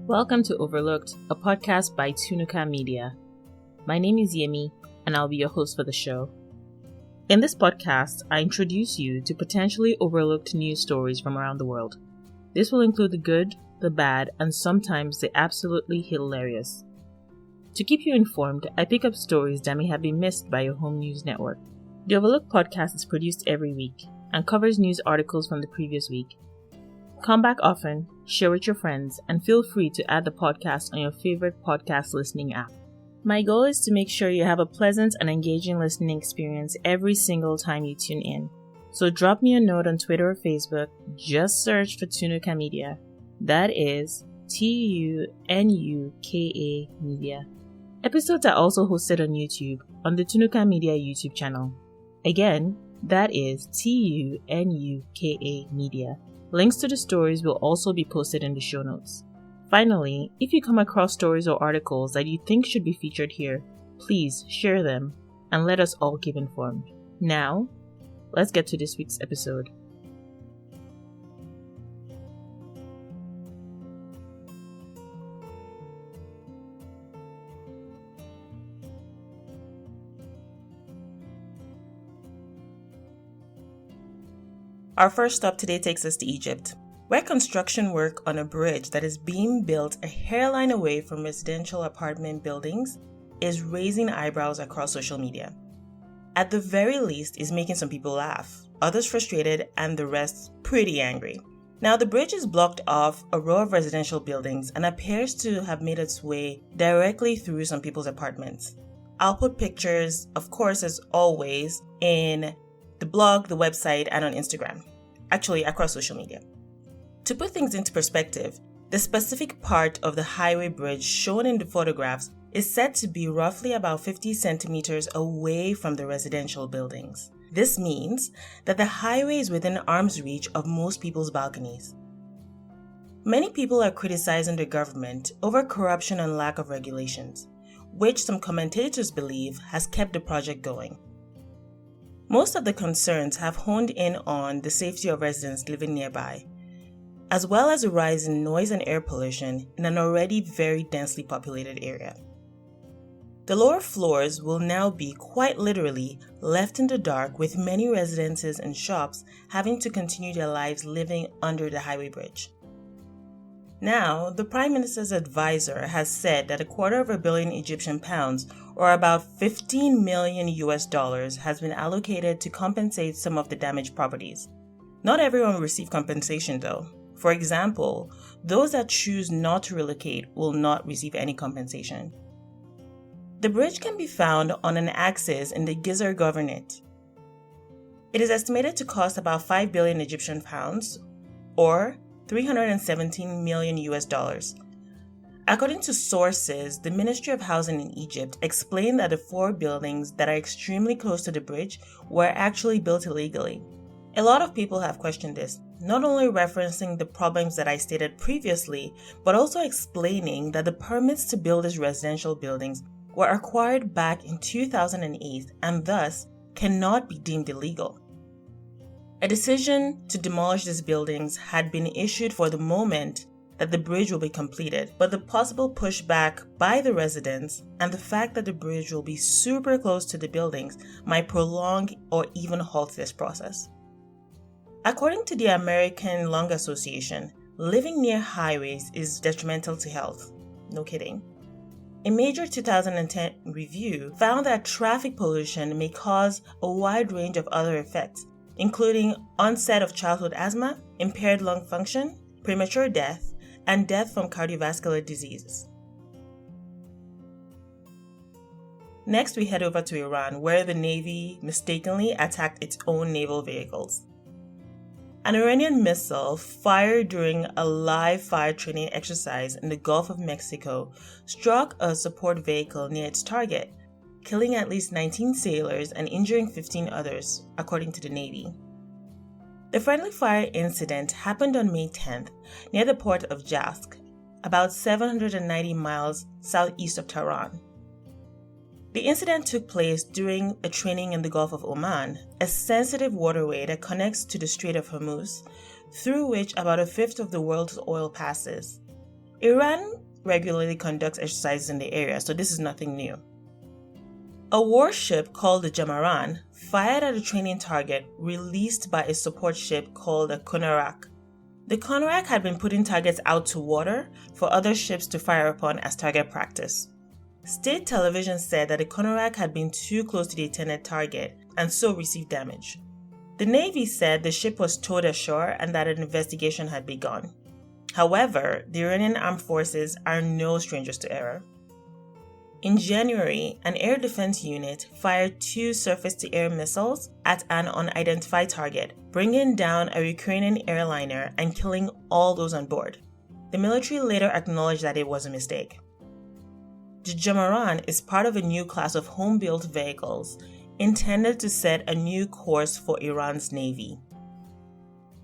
Welcome to Overlooked, a podcast by TunukaMedia. My name is Yemi, and I'll be your host for the show. In this podcast, I introduce you to potentially overlooked news stories from around the world. This will include the good, the bad, and sometimes the absolutely hilarious. To keep you informed, I pick up stories that may have been missed by your home news network. The Overlooked podcast is produced every week and covers news articles from the previous week. Come back often, share with your friends, and feel free to add the podcast on your favorite podcast listening app. My goal is to make sure you have a pleasant and engaging listening experience every single time you tune in. So drop me a note on Twitter or Facebook. Just search for TunukaMedia. That is TunukaMedia. Episodes are also hosted on YouTube on the TunukaMedia YouTube channel. Again, that is TunukaMedia. Links to the stories will also be posted in the show notes. Finally, if you come across stories or articles that you think should be featured here, please share them and let us all keep informed. Now, let's get to this week's episode. Our first stop today takes us to Egypt, where construction work on a bridge that is being built a hairline away from residential apartment buildings is raising eyebrows across social media. At the very least, it's making some people laugh, others frustrated, and the rest pretty angry. Now, the bridge is blocked off a row of residential buildings and appears to have made its way directly through some people's apartments. I'll put pictures, of course, as always, in the blog, the website, and on Instagram. Actually, across social media. To put things into perspective, the specific part of the highway bridge shown in the photographs is said to be roughly about 50 centimeters away from the residential buildings. This means that the highway is within arm's reach of most people's balconies. Many people are criticizing the government over corruption and lack of regulations, which some commentators believe has kept the project going. Most of the concerns have honed in on the safety of residents living nearby, as well as a rise in noise and air pollution in an already very densely populated area. The lower floors will now be quite literally left in the dark, with many residences and shops having to continue their lives living under the highway bridge. Now, the Prime Minister's advisor has said that £250 million Egyptian pounds, or about $15 million has been allocated to compensate some of the damaged properties. Not everyone will receive compensation though. For example, those that choose not to relocate will not receive any compensation. The bridge can be found on an axis in the Giza Governorate. It is estimated to cost about 5 billion Egyptian pounds, or $317 million. According to sources, the Ministry of Housing in Egypt explained that the 4 buildings that are extremely close to the bridge were actually built illegally. A lot of people have questioned this, not only referencing the problems that I stated previously, but also explaining that the permits to build these residential buildings were acquired back in 2008 and thus cannot be deemed illegal. A decision to demolish these buildings had been issued for the moment that the bridge will be completed, but the possible pushback by the residents and the fact that the bridge will be super close to the buildings might prolong or even halt this process. According to the American Lung Association, living near highways is detrimental to health. No kidding. A major 2010 review found that traffic pollution may cause a wide range of other effects, including onset of childhood asthma, impaired lung function, premature death, and death from cardiovascular diseases. Next, we head over to Iran, where the Navy mistakenly attacked its own naval vehicles. An Iranian missile fired during a live fire training exercise in the Gulf of Mexico struck a support vehicle near its target, killing at least 19 sailors and injuring 15 others, according to the Navy. The friendly fire incident happened on May 10th near the port of Jask, about 790 miles southeast of Tehran. The incident took place during a training in the Gulf of Oman, a sensitive waterway that connects to the Strait of Hormuz, through which about a fifth of the world's oil passes. Iran regularly conducts exercises in the area, so this is nothing new. A warship called the Jamaran fired at a training target released by a support ship called the Konarak. The Konarak had been putting targets out to water for other ships to fire upon as target practice. State television said that the Konarak had been too close to the intended target and so received damage. The Navy said the ship was towed ashore and that an investigation had begun. However, the Iranian armed forces are no strangers to error. In January, an air defense unit fired 2 surface-to-air missiles at an unidentified target, bringing down a Ukrainian airliner and killing all those on board. The military later acknowledged that it was a mistake. The Jamaran is part of a new class of home-built vehicles intended to set a new course for Iran's Navy.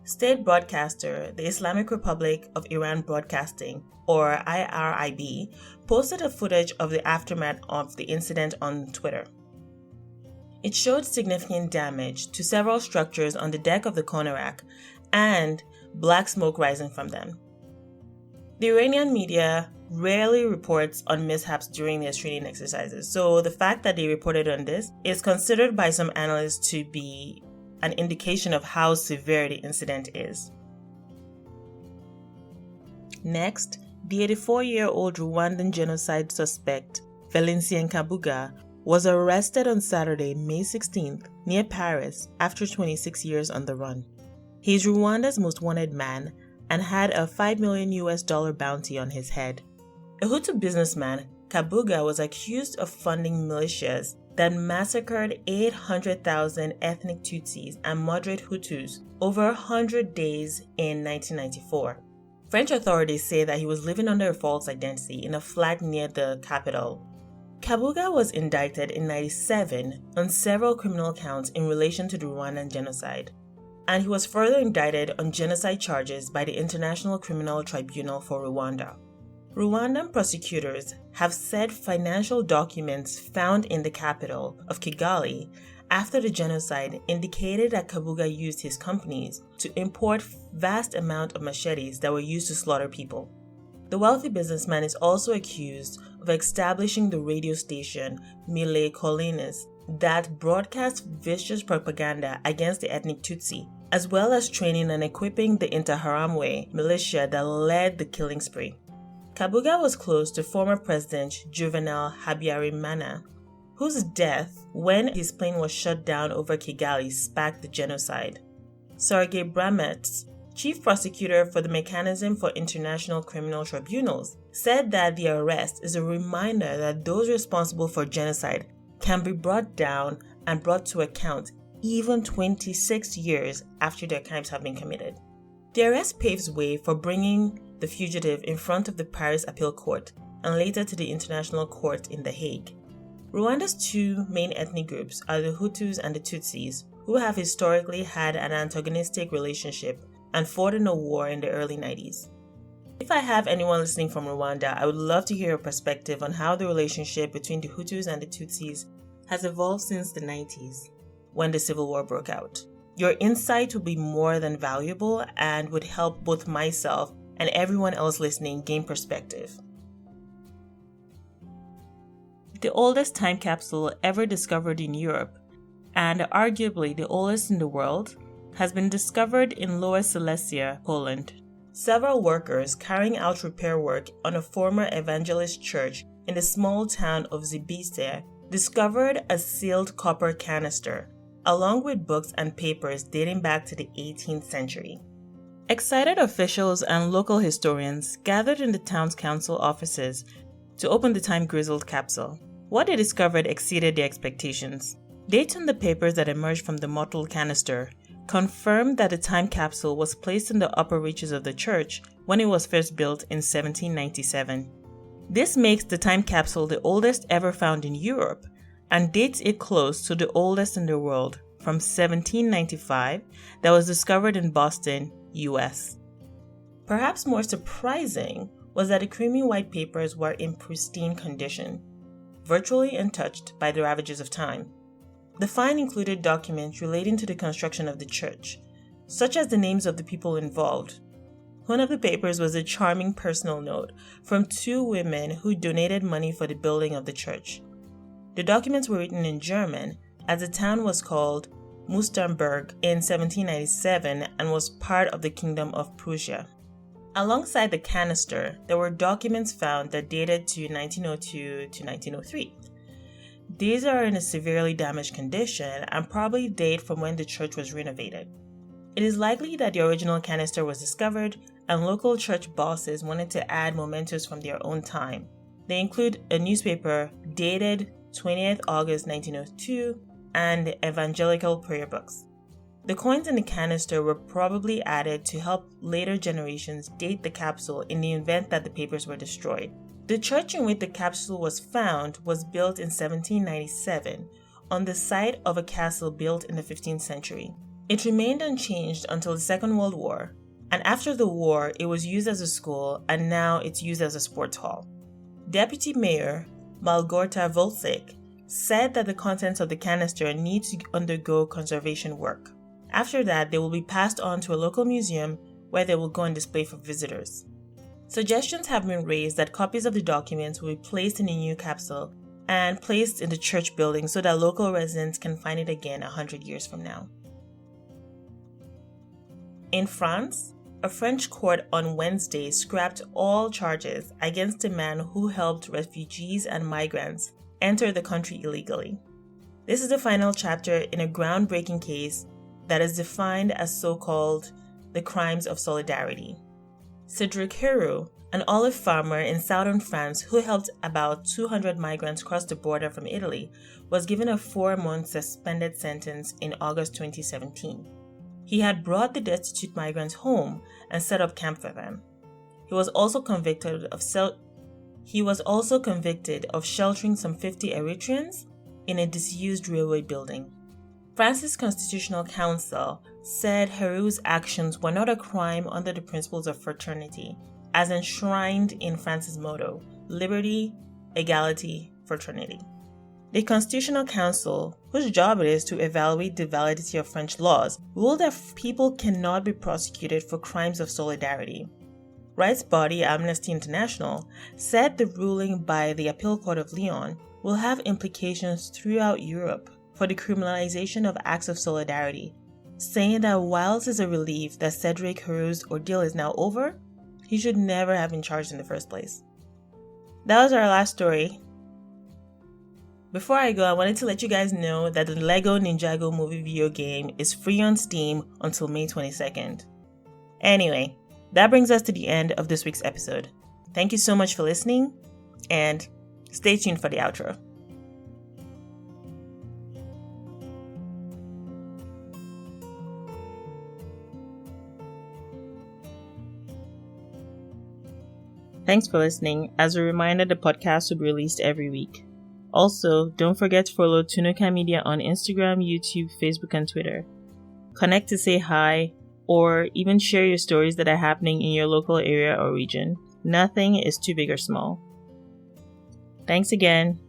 State broadcaster, the Islamic Republic of Iran Broadcasting, or IRIB, posted a footage of the aftermath of the incident on Twitter. It showed significant damage to several structures on the deck of the Konarak and black smoke rising from them. The Iranian media rarely reports on mishaps during their training exercises, so the fact that they reported on this is considered by some analysts to be an indication of how severe the incident is. Next, the 84-year-old Rwandan genocide suspect, Felicien Kabuga, was arrested on Saturday, May 16th, near Paris after 26 years on the run. He is Rwanda's most wanted man and had a $5 million bounty on his head. A Hutu businessman, Kabuga was accused of funding militias that massacred 800,000 ethnic Tutsis and moderate Hutus over 100 days in 1994. French authorities say that he was living under a false identity in a flat near the capital. Kabuga was indicted in 1997 on several criminal counts in relation to the Rwandan genocide, and he was further indicted on genocide charges by the International Criminal Tribunal for Rwanda. Rwandan prosecutors have said financial documents found in the capital of Kigali after the genocide indicated that Kabuga used his companies to import vast amounts of machetes that were used to slaughter people. The wealthy businessman is also accused of establishing the radio station Mille Collines that broadcast vicious propaganda against the ethnic Tutsi, as well as training and equipping the Interahamwe militia that led the killing spree. Kabuga was close to former President Juvenal Habyarimana, whose death when his plane was shut down over Kigali sparked the genocide. Sergei Bramets, chief prosecutor for the Mechanism for International Criminal Tribunals, said that the arrest is a reminder that those responsible for genocide can be brought down and brought to account even 26 years after their crimes have been committed. The arrest paves way for bringing the fugitive in front of the Paris Appeal Court and later to the International Court in The Hague. Rwanda's 2 main ethnic groups are the Hutus and the Tutsis, who have historically had an antagonistic relationship and fought in a war in the early 90s. If I have anyone listening from Rwanda, I would love to hear your perspective on how the relationship between the Hutus and the Tutsis has evolved since the 90s, when the civil war broke out. Your insight would be more than valuable and would help both myself and everyone else listening gain perspective. The oldest time capsule ever discovered in Europe, and arguably the oldest in the world, has been discovered in Lower Silesia, Poland. Several workers carrying out repair work on a former evangelist church in the small town of Zibice discovered a sealed copper canister, along with books and papers dating back to the 18th century. Excited officials and local historians gathered in the town's council offices to open the time-grizzled capsule. What they discovered exceeded their expectations. Dates on the papers that emerged from the mottled canister confirmed that the time capsule was placed in the upper reaches of the church when it was first built in 1797. This makes the time capsule the oldest ever found in Europe and dates it close to the oldest in the world from 1795 that was discovered in Boston, US. Perhaps more surprising was that the creamy white papers were in pristine condition, virtually untouched by the ravages of time. The find included documents relating to the construction of the church, such as the names of the people involved. One of the papers was a charming personal note from two women who donated money for the building of the church. The documents were written in German, as the town was called Musternberg in 1797 and was part of the Kingdom of Prussia. Alongside the canister, there were documents found that dated to 1902 to 1903. These are in a severely damaged condition and probably date from when the church was renovated. It is likely that the original canister was discovered and local church bosses wanted to add mementos from their own time. They include a newspaper dated 20th August 1902 and evangelical prayer books. The coins in the canister were probably added to help later generations date the capsule in the event that the papers were destroyed. The church in which the capsule was found was built in 1797 on the site of a castle built in the 15th century. It remained unchanged until the Second World War, and after the war it was used as a school and now it's used as a sports hall. Deputy Mayor Malgorta Volcik said that the contents of the canister need to undergo conservation work. After that, they will be passed on to a local museum where they will go on display for visitors. Suggestions have been raised that copies of the documents will be placed in a new capsule and placed in the church building so that local residents can find it again 100 years from now. In France, a French court on Wednesday scrapped all charges against a man who helped refugees and migrants enter the country illegally. This is the final chapter in a groundbreaking case that is defined as so-called the crimes of solidarity. Cedric Heroux, an olive farmer in southern France who helped about 200 migrants cross the border from Italy, was given a 4-month suspended sentence in August 2017. He had brought the destitute migrants home and set up camp for them. He was also convicted of sheltering some 50 Eritreans in a disused railway building. France's Constitutional Council said Heroux's actions were not a crime under the principles of fraternity, as enshrined in France's motto, liberty, equality, fraternity. The Constitutional Council, whose job it is to evaluate the validity of French laws, ruled that people cannot be prosecuted for crimes of solidarity. Rights body Amnesty International said the ruling by the Appeal Court of Lyon will have implications throughout Europe for the criminalization of acts of solidarity, saying that whilst it's a relief that Cedric Heroux's ordeal is now over, he should never have been charged in the first place. That was our last story. Before I go, I wanted to let you guys know that the LEGO Ninjago movie video game is free on Steam until May 22nd. Anyway, that brings us to the end of this week's episode. Thank you so much for listening, and stay tuned for the outro. Thanks for listening. As a reminder, the podcast will be released every week. Also, don't forget to follow TunukaMedia on Instagram, YouTube, Facebook, and Twitter. Connect to say hi, or even share your stories that are happening in your local area or region. Nothing is too big or small. Thanks again.